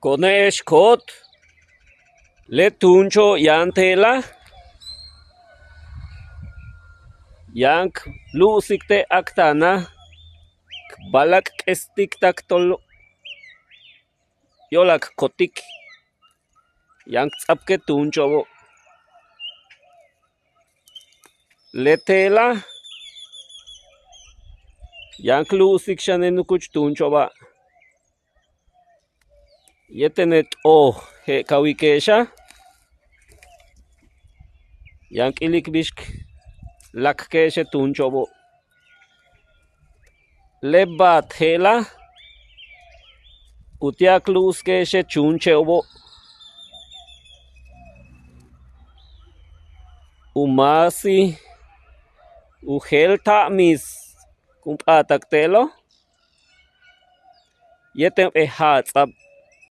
Konesh kot le tuncho yantela yank lusikte aktana balak estik taktol yolak kotik yank tsapke tuncho letela yank lusik shanenukuch tuncho ba yetenet o he kawikesha yank ilikbishk lakkeshe tuncho lebat hela utiak luskeshe chunche umasi uhelta mis kumpataktelo yetem ehatsab